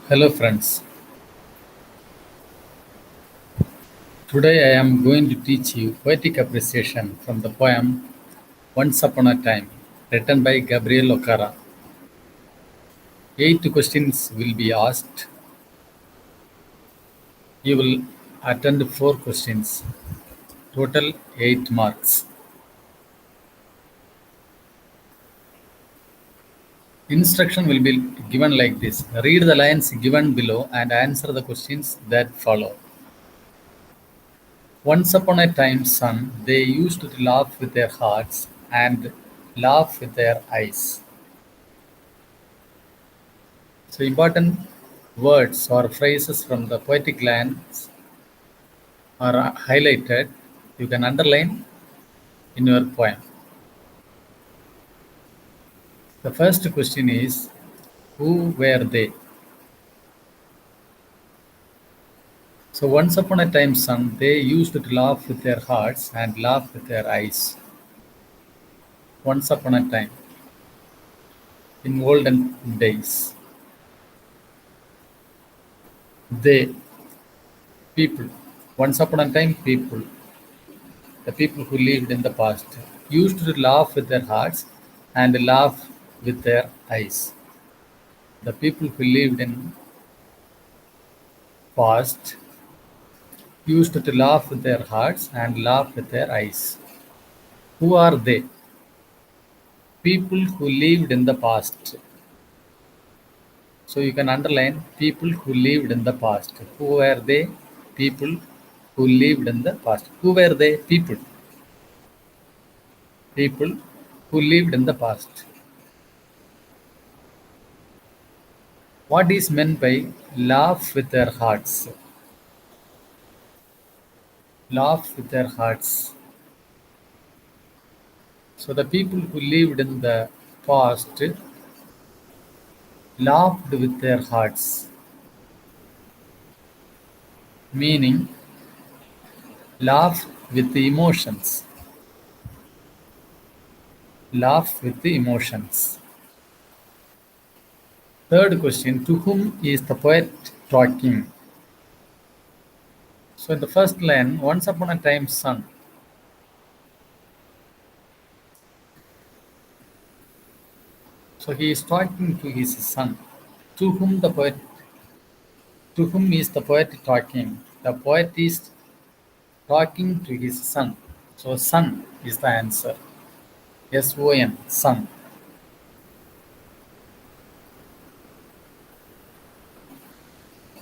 Hello, friends. Today I am going to teach you poetic appreciation from the poem Once Upon a Time, written by Gabriel Okara. 8 questions will be asked. You will attend 4 questions, total 8 marks. Instruction will be given like this: read the lines given below and answer the questions that follow. Once upon a time, son, they used to laugh with their hearts and laugh with their eyes. So important words or phrases from the poetic lines are highlighted. You can underline in your poem. The first question is, who were they? So once upon a time, son, they used to laugh with their hearts and laugh with their eyes. Once upon a time, in olden days, they, people, once upon a time, people, the people who lived in the past, used to laugh with their hearts and laugh with their eyes. The people who lived in past used to laugh with their hearts and laugh with their eyes. Who are they? People who lived in the past. So you can underline people who lived in the past. Who were they? People who lived in the past. Who were they? People. People who lived in the past. What is meant by laugh with their hearts? Laugh with their hearts. So the people who lived in the past laughed with their hearts, meaning laugh with the emotions. Laugh with the emotions. Third question, to whom is the poet talking? So in the first line, once upon a time, son. So he is talking to his son. To whom the poet, to whom is the poet talking? The poet is talking to his son. So son is the answer. S-O-N, son.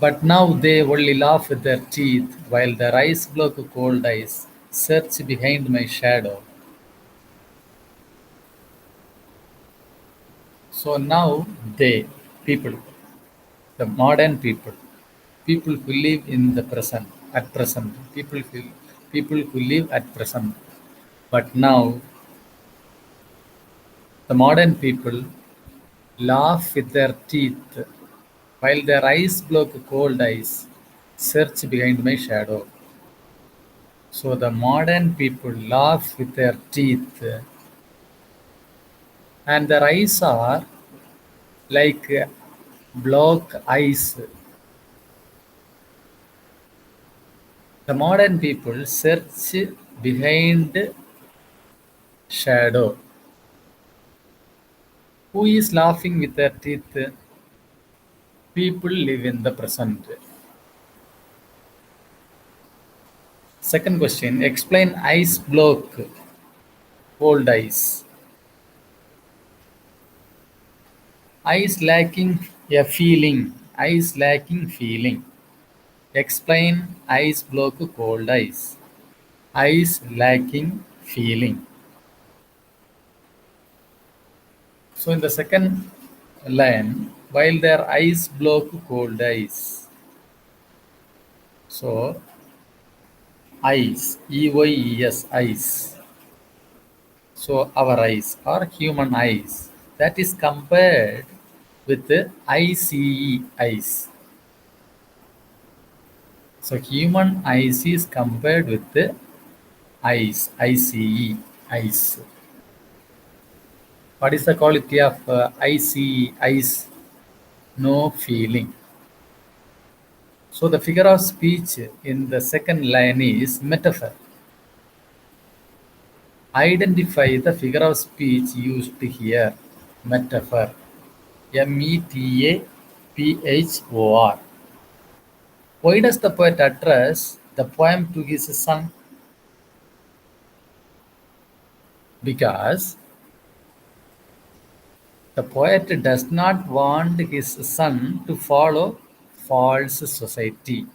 But now they only laugh with their teeth, while their eyes block cold eyes, search behind my shadow. So now they, people, the modern people who live in the present, at present, people who live at present. But now the modern people laugh with their teeth, while their eyes block cold eyes, search behind my shadow. So the modern people laugh with their teeth, and their eyes are like block eyes. The modern people search behind shadow. Who is laughing with their teeth? People live in the present. Second question, explain ice block, cold ice. Ice lacking a feeling. Ice lacking feeling. Explain ice block, cold ice. Ice lacking feeling. So in the second line, while their eyes block cold ice. So eyes, EYES, eyes. So our eyes are human eyes. That is compared with the ICE eyes. So human eyes is compared with the ice, ICE, ice. What is the quality of ICE, ice? No feeling. So the figure of speech in the second line is metaphor. Identify the figure of speech used here. Metaphor. Metaphor. Why does the poet address the poem to his son? Because the poet does not want his son to follow false society.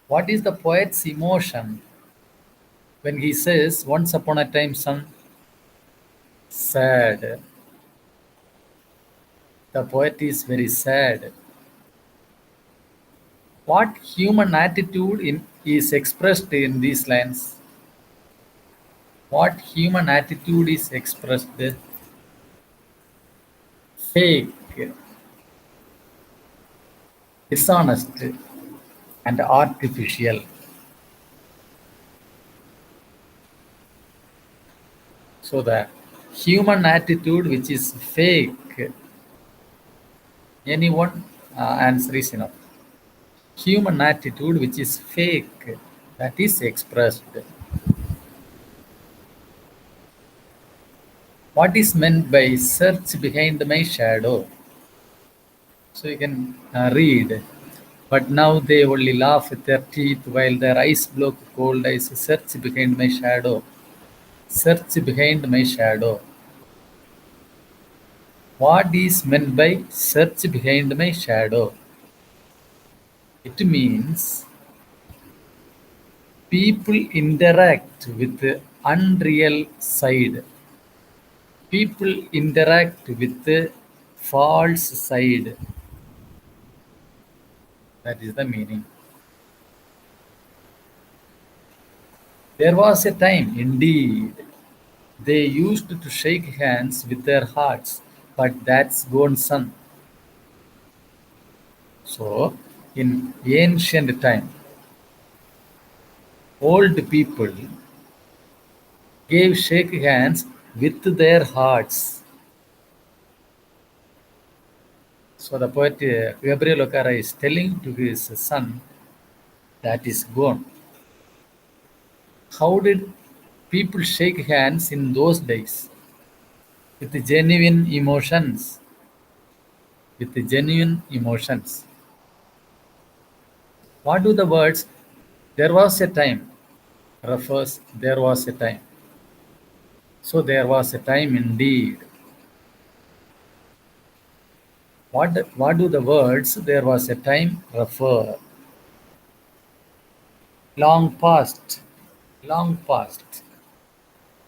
What is the poet's emotion when he says, "Once upon a time, son"? Sad. The poet is very sad. What human attitude is expressed in these lines? What human attitude is expressed? Fake, dishonest, and artificial. So the human attitude which is fake, anyone answer is enough. Human attitude which is fake, that is expressed. What is meant by search behind my shadow? So you can read. But now they only laugh with their teeth while their eyes block cold eyes. Search behind my shadow. Search behind my shadow. What is meant by search behind my shadow? It means people interact with the unreal side. People interact with the false side. That is the meaning. There was a time, indeed, they used to shake hands with their hearts, but that's gone son. So, in ancient time, old people gave shake hands with their hearts. So the poet Gabriel Okara is telling to his son that is gone. How did people shake hands in those days? With genuine emotions. With genuine emotions. What do the words there was a time refers there was a time. So there was a time indeed. What do the words there was a time refer? Long past. Long past.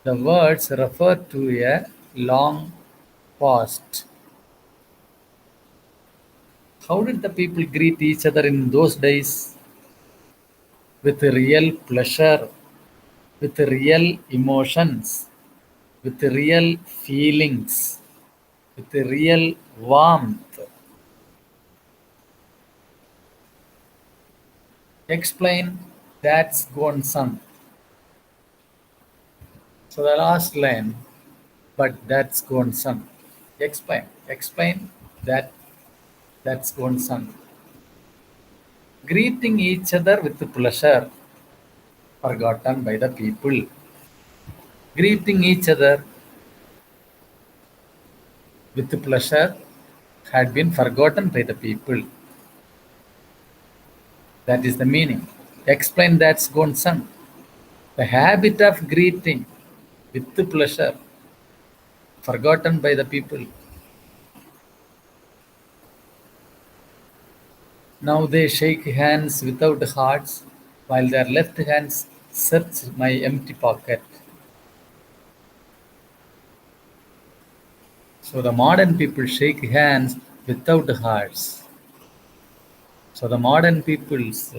The words refer to a long past. How did the people greet each other in those days? With real pleasure, with real emotions, with real feelings, with real warmth. Explain that's gone son. So the last line, but that's gone son. Explain. Explain that that's gone son. Greeting each other with pleasure, forgotten by the people. Greeting each other with pleasure had been forgotten by the people. That is the meaning. Explain that's gone son. The habit of greeting with pleasure, forgotten by the people. Now they shake hands without hearts, while their left hands search my empty pocket. So the modern people shake hands without hearts. So the modern people's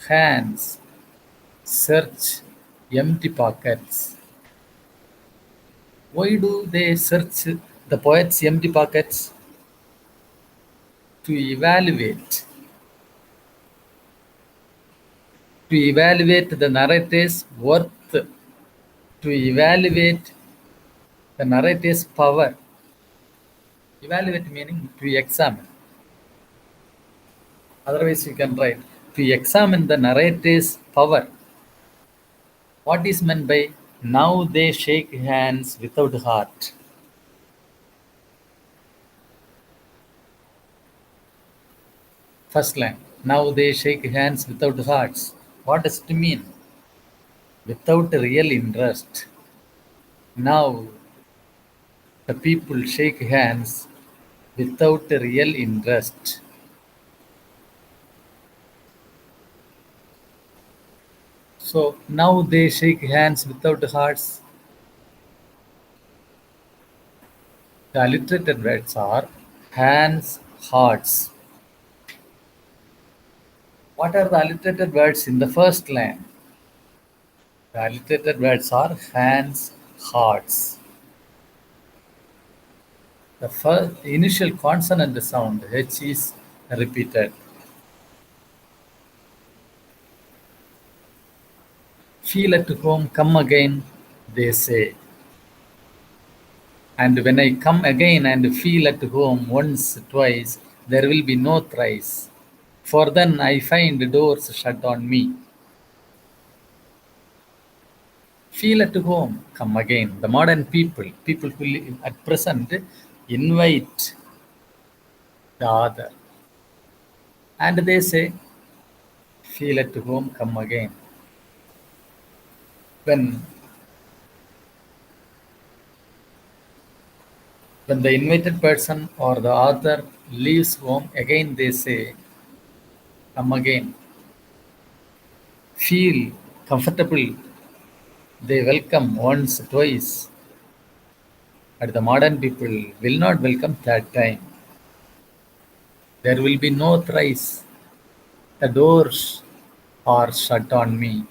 hands search empty pockets. Why do they search the poet's empty pockets? To evaluate. To evaluate the narrative's worth. To evaluate the narrative's power. Evaluate meaning to examine. Otherwise, you can write to examine the narrative's power. What is meant by now they shake hands without heart? First line. Now they shake hands without hearts. What does it mean? Without real interest. Now the people shake hands without real interest. So now they shake hands without hearts. The alliterated words are hands, hearts. What are the alliterated words in the first line? The alliterated words are hands, hearts. The first initial consonant sound H is repeated. Feel at home, come again, they say. And when I come again and feel at home once, twice, there will be no thrice. For then I find doors shut on me. Feel at home, come again. The modern people who live at present, invite the other. And they say, feel at home, come again. When when the invited person or the author leaves home, again they say, come again. Feel comfortable. They welcome once, twice. But the modern people will not welcome third time. There will be no thrice. The doors are shut on me.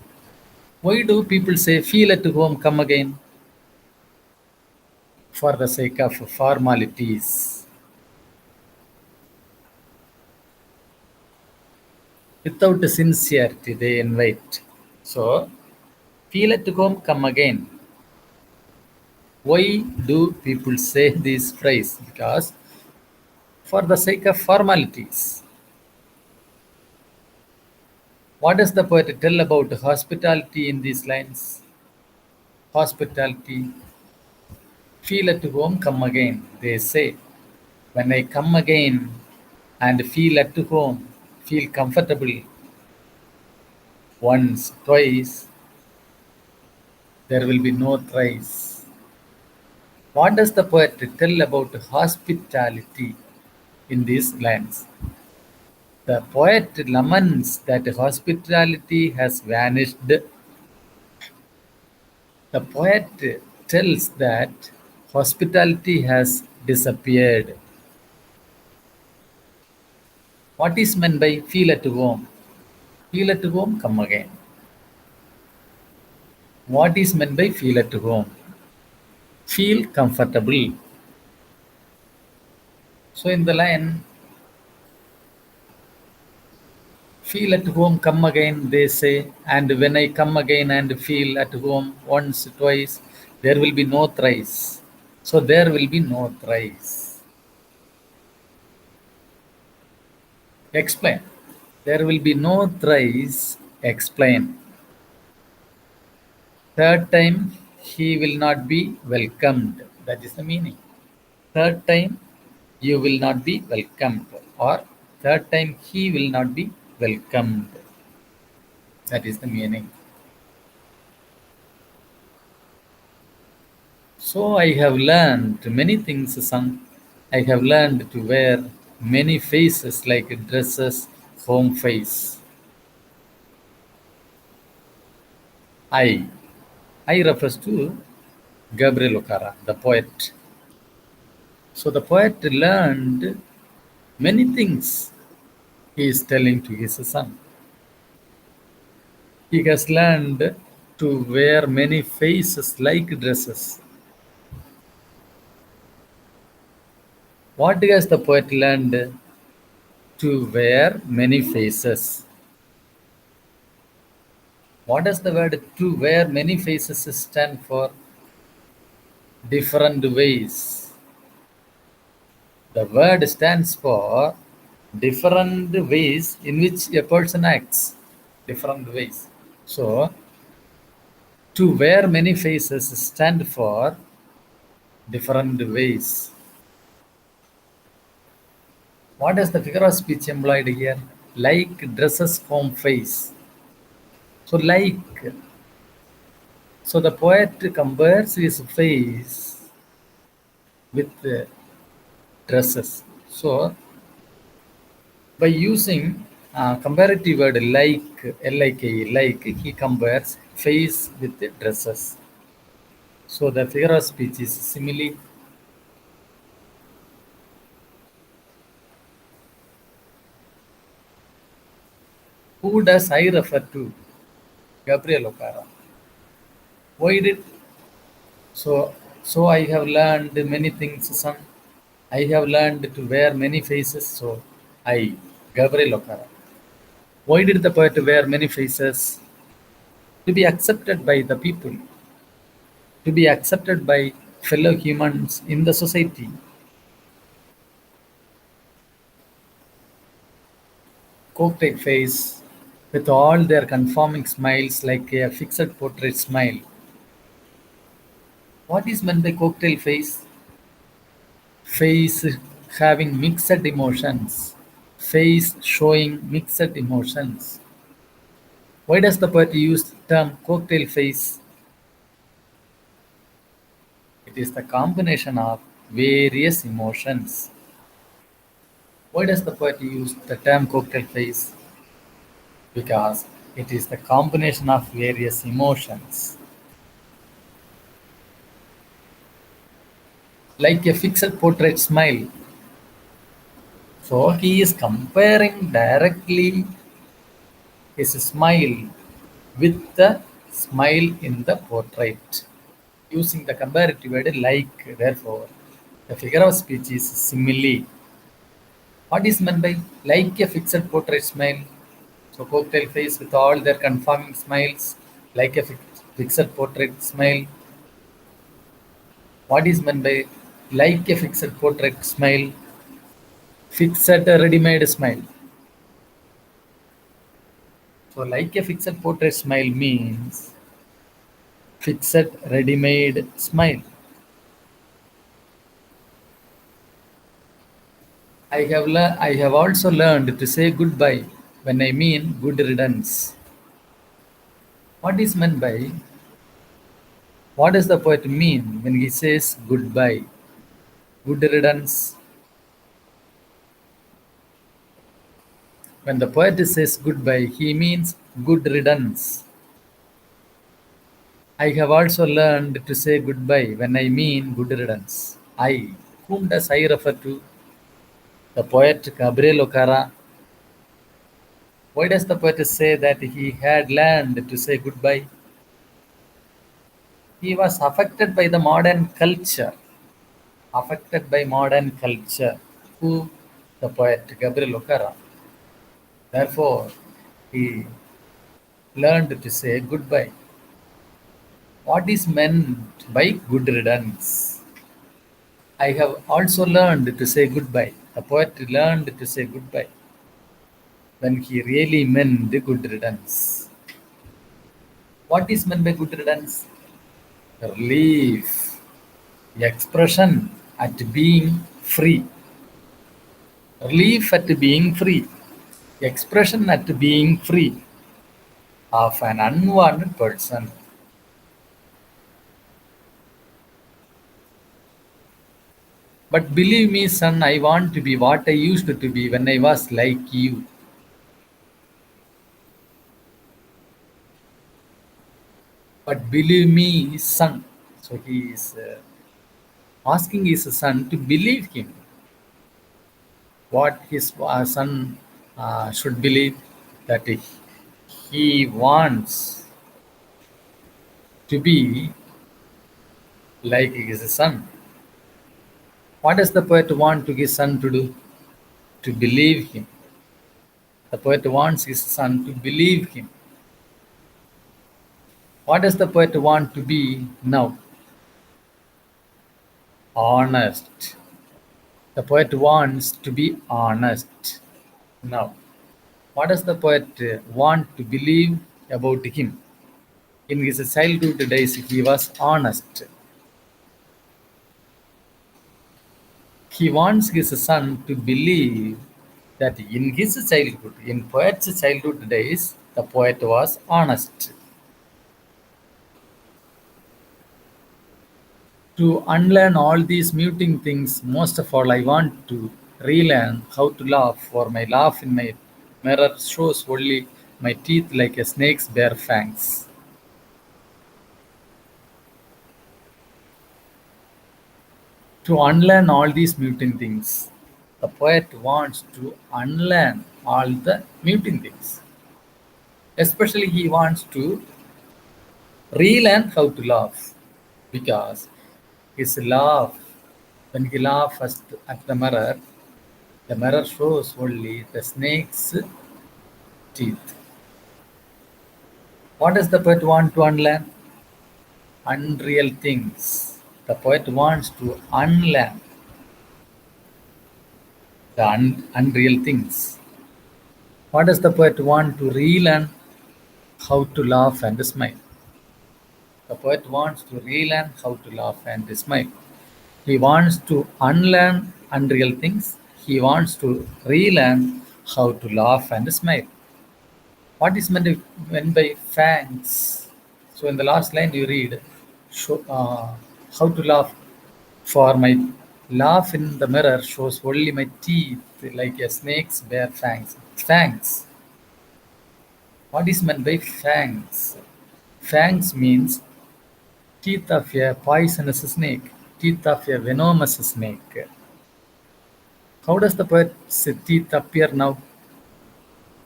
Why do people say, feel at home, come again? For the sake of formalities. Without sincerity, they invite. So, feel at home, come again. Why do people say this phrase? Because for the sake of formalities. What does the poet tell about hospitality in these lines? Hospitality, feel at home, come again, they say. When I come again and feel at home, feel comfortable once, twice, there will be no thrice. What does the poet tell about hospitality in these lines? The poet laments that hospitality has vanished. The poet tells that hospitality has disappeared. What is meant by feel at home? Feel at home, come again. What is meant by feel at home? Feel comfortable. So in the line, feel at home, come again, they say, and when I come again and feel at home once, twice, there will be no thrice. So there will be no thrice. Explain. There will be no thrice. Explain. Third time, he will not be welcomed. That is the meaning. Third time, you will not be welcomed. Or third time, he will not be welcomed. That is the meaning. So I have learned many things, son. I have learned to wear many faces like dresses, home face. I. I refers to Gabriel Okara, the poet. So the poet learned many things he is telling to his son. He has learned to wear many faces like dresses. What has the poet learned? To wear many faces. What does the word to wear many faces stand for? Different ways. The word stands for different ways in which a person acts. Different ways. So, to wear many faces stand for different ways. What does the figure of speech employed here? Like dresses form face. So, like, so the poet compares his face with dresses. So, by using comparative word like, he compares face with the dresses. So, the figure of speech is simile. Who does I refer to? Gabriel O'Cara. Why did so? So I have learned many things, son. I have learned to wear many faces. So I, Gabriel O'Cara. Why did the poet wear many faces? To be accepted by the people, to be accepted by fellow humans in the society. Cocktail face, with all their conforming smiles like a fixed portrait smile. What is meant by cocktail face? Face having mixed emotions. Face showing mixed emotions. Why does the poet use the term cocktail face? It is the combination of various emotions. Why does the poet use the term cocktail face? Because it is the combination of various emotions. Like a fixed portrait smile. So he is comparing directly his smile with the smile in the portrait. Using the comparative word like, therefore, the figure of speech is simile. What is meant by like a fixed portrait smile? So cocktail face with all their conforming smiles, like a fixed portrait smile. What is meant by like a fixed portrait smile? Fixed ready-made smile. So like a fixed portrait smile means fixed ready-made smile. I have also learned to say goodbye when I mean good riddance. What is meant by what does the poet mean when he says goodbye? Good riddance. When the poet says goodbye, he means good riddance. I have also learned to say goodbye when I mean good riddance. I. Whom does I refer to? The poet Gabriel O'Cara. Why does the poet say that he had learned to say goodbye? He was affected by the modern culture. Affected by modern culture. Who? The poet Gabriel O'Cara. Therefore, he learned to say goodbye. What is meant by good riddance? I have also learned to say goodbye. The poet learned to say goodbye when he really meant good riddance. What is meant by good riddance? Relief, expression at being free. Relief at being free, expression at being free of an unwanted person. But believe me, son, I want to be what I used to be when I was like you. But believe me, son. So he is asking his son to believe him. What his son should believe that he wants to be like his son. What does the poet want to his son to do? To believe him. The poet wants his son to believe him. What does the poet want to be now? Honest. The poet wants to be honest now. What does the poet want to believe about him? In his childhood days, he was honest. He wants his son to believe that in his childhood, in poet's childhood days, the poet was honest. To unlearn all these muting things, most of all, I want to relearn how to laugh, for my laugh in my mirror shows only my teeth like a snake's bare fangs. To unlearn all these muting things, the poet wants to unlearn all the muting things. Especially, he wants to relearn how to laugh because his laugh, when he laughs at the mirror shows only the snake's teeth. What does the poet want to unlearn? Unreal things. The poet wants to unlearn the unreal things. What does the poet want to relearn? How to laugh and smile. The poet wants to relearn how to laugh and smile. He wants to unlearn unreal things. He wants to relearn how to laugh and smile. What is meant by fangs? So in the last line you read, how to laugh. For my laugh in the mirror shows only my teeth like a snake's bare fangs. Fangs. What is meant by fangs? Fangs means teeth of a poisonous snake, teeth of a venomous snake. How does the poet's teeth appear now?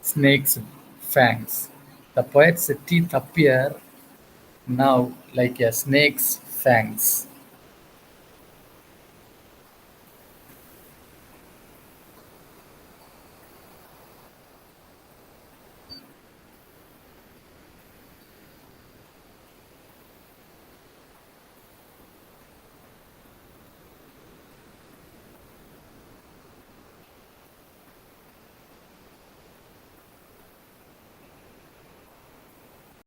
Snake's fangs. The poet's teeth appear now like a snake's fangs.